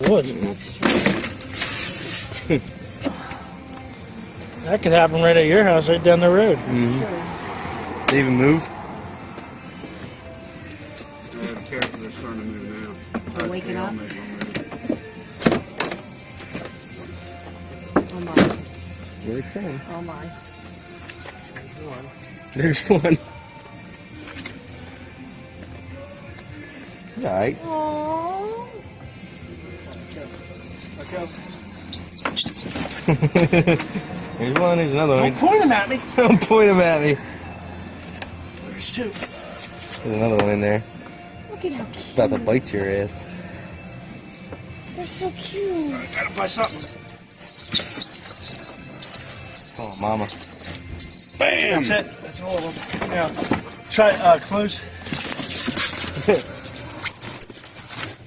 Wood. That's true. That could happen right at your house, right down the road. That's true. They even move? Careful, they're starting to move now. They're waking up? Oh my. Where they from? Oh my. There's one. Alright. Aww. There's one, there's another one. Don't point them at me. Don't point them at me. There's two. There's another one in there. Look at how cute. About to bite your ass. They're so cute. Gotta buy something. Oh, mama. Bam! That's it. That's all of them. Now, try close.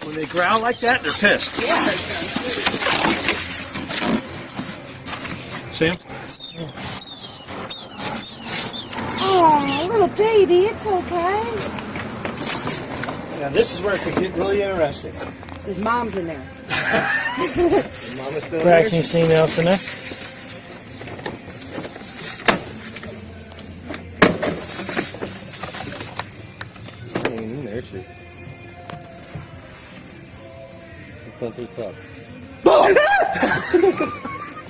When they growl like that, they're pissed. See him? Oh, little baby, it's okay. Now this is where it could get really interesting. His mom's in there. Mama's still Can you see anything else in there? there? Ain't in there, shit. It's not too tough.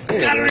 Got her.